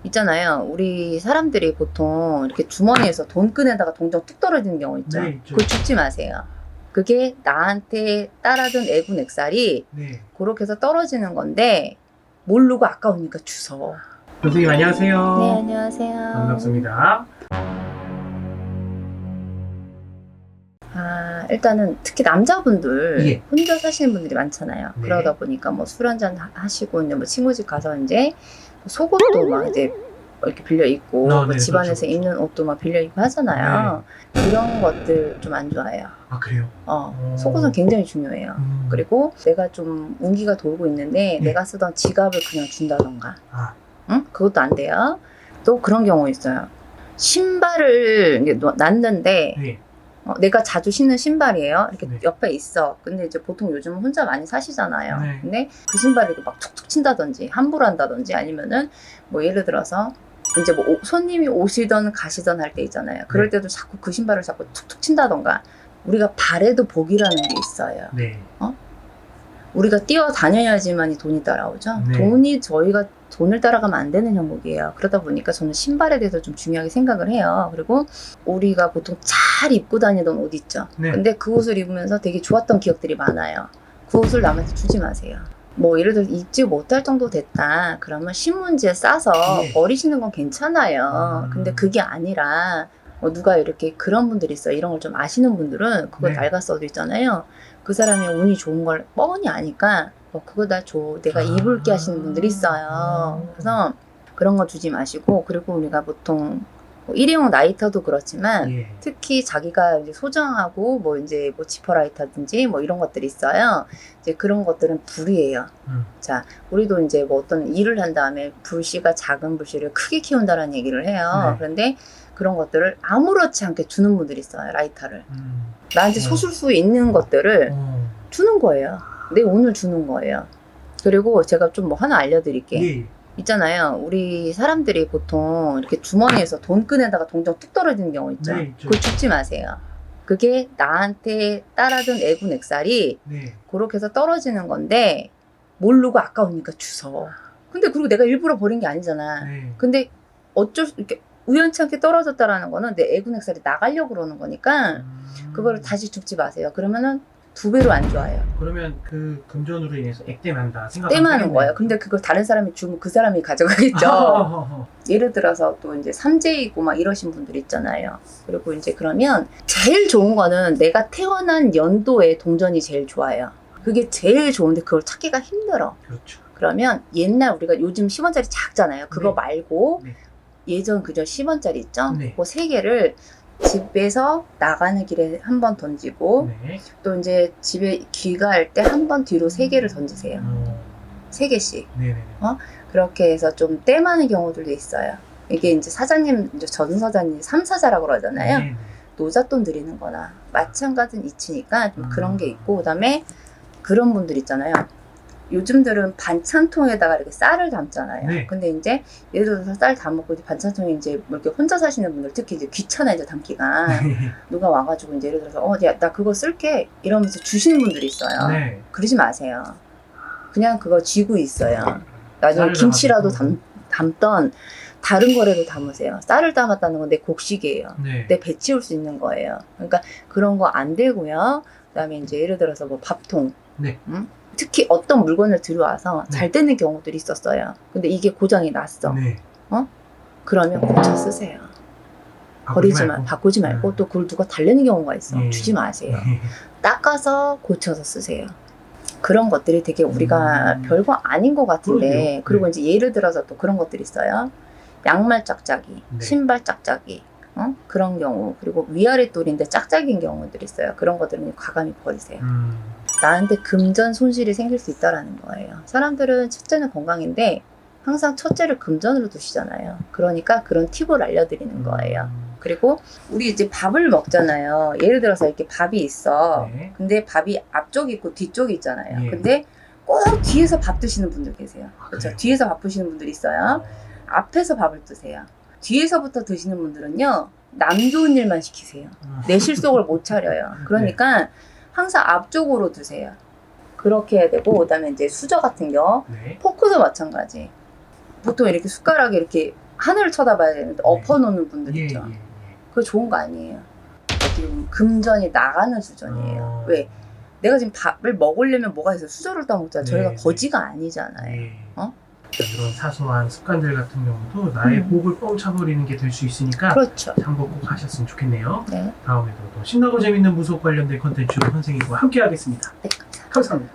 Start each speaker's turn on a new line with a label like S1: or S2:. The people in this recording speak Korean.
S1: 있잖아요. 우리 사람들이 보통 이렇게 주머니에서 돈 꺼내다가 동전 뚝 떨어지는 경우 있죠.
S2: 네, 있죠.
S1: 그거 죽지 마세요. 그게 나한테 따라준 애군액살이
S2: 네.
S1: 그렇게 해서 떨어지는 건데 모르고 아까우니까 주워.
S2: 선생님 안녕하세요.
S1: 네, 안녕하세요.
S2: 반갑습니다.
S1: 일단은 특히 남자분들
S2: 예.
S1: 혼자 사시는 분들이 많잖아요.
S2: 네.
S1: 그러다 보니까 뭐 술 한잔 하시고 이제 뭐 친구 집 가서 이제 속옷도 막 이제 이렇게 빌려 입고
S2: 네,
S1: 뭐 집안에서
S2: 그렇죠.
S1: 입는 옷도 막 빌려 입고 하잖아요. 그런 것들 좀 안 좋아해요.
S2: 아 그래요?
S1: 속옷은 굉장히 중요해요. 그리고 내가 좀 운기가 돌고 있는데
S2: 네.
S1: 내가 쓰던 지갑을 그냥 준다던가.
S2: 아.
S1: 응? 그것도 안 돼요. 또 그런 경우 있어요. 신발을 이제 놨는데
S2: 네.
S1: 내가 자주 신는 신발이에요. 이렇게
S2: 네.
S1: 옆에 있어. 근데 이제 보통 요즘은 혼자 많이 사시잖아요.
S2: 네.
S1: 근데 그 신발을 이렇게 막 툭툭 친다든지 함부로 한다든지 아니면은 뭐 예를 들어서 이제 뭐 손님이 오시던 가시던 할 때 있잖아요. 그럴 때도 자꾸 그 신발을 자꾸 툭툭 친다던가. 우리가 발에도 복이라는 게 있어요.
S2: 네.
S1: 우리가 뛰어다녀야지만이 돈이 따라오죠.
S2: 네.
S1: 저희가 돈을 따라가면 안 되는 형국이에요. 그러다 보니까 저는 신발에 대해서 좀 중요하게 생각을 해요. 그리고 우리가 보통 잘 입고 다니던 옷 있죠.
S2: 네.
S1: 근데 그 옷을 입으면서 되게 좋았던 기억들이 많아요. 그 옷을 남한테 주지 마세요. 뭐 예를 들어 입지 못할 정도 됐다. 그러면 신문지에 싸서 버리시는 건 괜찮아요. 근데 그게 아니라 누가 이렇게 그런 분들이 있어요. 이런 걸 좀 아시는 분들은 그거 낡았어도 있잖아요. 그 사람이 운이 좋은 걸 뻔히 아니까 그거 다 줘. 내가 입을게 하시는 분들이 있어요. 그래서 그런 거 주지 마시고, 그리고 우리가 보통 뭐 일회용 라이터도 그렇지만 특히 자기가 이제 소장하고 뭐 이제 뭐 지퍼라이터든지 뭐 이런 것들이 있어요. 이제 그런 것들은 불이에요. 자, 우리도 이제 뭐 어떤 일을 한 다음에 불씨가 작은 불씨를 크게 키운다는 얘기를 해요. 그런데 그런 것들을 아무렇지 않게 주는 분들이 있어요. 라이터를. 나한테 솟을 수 있는 것들을 주는 거예요. 내 운을 주는 거예요. 그리고 제가 좀 뭐 하나 알려드릴게. 있잖아요. 우리 사람들이 보통 이렇게 주머니에서 돈 꺼내다가 동전 뚝 떨어지는 경우 있죠. 그거 죽지 마세요. 그게 나한테 따라준 애군액살이 그렇게 해서 떨어지는 건데 모르고 아까우니까 주워. 근데 그리고 내가 일부러 버린 게 아니잖아. 근데 어쩔 수 이렇게 우연찮게 떨어졌다라는 거는 내 애군액살이 나가려고 그러는 거니까 그거를 다시 줍지 마세요. 그러면은 2배로 안 좋아요.
S2: 그러면 그 금전으로 인해서 액땜한다
S1: 땜하는 거예요. 근데 그걸 다른 사람이 주면 그 사람이 가져가겠죠. 예를 들어서 또 이제 삼재이고 막 이러신 분들 있잖아요. 그리고 이제 그러면 제일 좋은 거는 내가 태어난 연도에 동전이 제일 좋아요. 그게 제일 좋은데 그걸 찾기가 힘들어.
S2: 그렇죠.
S1: 그러면 옛날 우리가 요즘 10원짜리 작잖아요. 그거 말고 예전 그저 10원짜리 있죠? 그 3개를 집에서 나가는 길에 한 번 던지고 또 이제 집에 귀가할 때 한 번 뒤로 3개를 던지세요. 3개씩. 그렇게 해서 좀 땜하는 경우들도 있어요. 이게 이제 사장님, 이제 전 사장님 3사자라고 그러잖아요. 노잣돈 드리는 거나 마찬가지는 이치니까 좀 그런 게 있고, 그 다음에 그런 분들 있잖아요. 요즘들은 반찬통에다가 이렇게 쌀을 담잖아요. 근데 이제 예를 들어서 쌀 담고 반찬통에 이제 뭐 이렇게 혼자 사시는 분들 특히 이제 귀찮아 이제 담기가 누가 와가지고 이제 예를 들어서 야, 나 그거 쓸게 이러면서 주시는 분들이 있어요. 그러지 마세요. 그냥 그거 쥐고 있어요. 나중에 김치라도 담던 다른 거라도 담으세요. 쌀을 담았다는 건 내 곡식이에요. 내 배 치울 수 있는 거예요. 그러니까 그런 거 안 되고요. 그다음에 이제 예를 들어서 뭐 밥통. 특히 어떤 물건을 들여와서 잘 되는 경우들이 있었어요. 근데 이게 고장이 났어. 그러면 고쳐 쓰세요. 바꾸지 말고 또 그걸 누가 달래는 경우가 있어. 주지 마세요. 닦아서 고쳐서 쓰세요. 그런 것들이 되게 우리가 별거 아닌 것 같은데, 그리고 이제 예를 들어서 또 그런 것들이 있어요. 양말 짝짝이, 신발 짝짝이, 그런 경우, 그리고 위아래 똘인데 짝짝이인 경우들이 있어요. 그런 것들은 과감히 버리세요. 나한테 금전 손실이 생길 수 있다라는 거예요. 사람들은 첫째는 건강인데 항상 첫째를 금전으로 두시잖아요. 그러니까 그런 팁을 알려드리는 거예요. 그리고 우리 이제 밥을 먹잖아요. 예를 들어서 이렇게 밥이 있어. 근데 밥이 앞쪽이 있고 뒤쪽이 있잖아요. 근데 꼭 뒤에서 밥 드시는 분들 계세요. 그렇죠? 뒤에서 밥 드시는 분들이 있어요. 앞에서 밥을 드세요. 뒤에서부터 드시는 분들은요, 남 좋은 일만 시키세요. 내 실속을 못 차려요. 그러니까 항상 앞쪽으로 두세요. 그렇게 해야 되고, 그 다음에 이제 수저 같은 경우, 포크도 마찬가지. 보통 이렇게 숟가락에 이렇게 하늘을 쳐다봐야 되는데 엎어놓는 분들
S2: 예, 예,
S1: 있죠.
S2: 예.
S1: 그거 좋은 거 아니에요. 어떻게 보면 금전이 나가는 수준이에요. 왜? 내가 지금 밥을 먹으려면 뭐가 있어요? 수저를 떠먹잖아. 저희가
S2: 네,
S1: 거지가 아니잖아요.
S2: 네.
S1: 어?
S2: 이런 사소한 습관들 같은 경우도 나의 복을 뻥차버리는 게 될 수 있으니까
S1: 그렇죠.
S2: 참고 꼭 하셨으면 좋겠네요.
S1: 네.
S2: 다음에도 또 신나고 재밌는 무속 관련된 컨텐츠로 선생님과 함께 하겠습니다.
S1: 네.
S2: 감사합니다.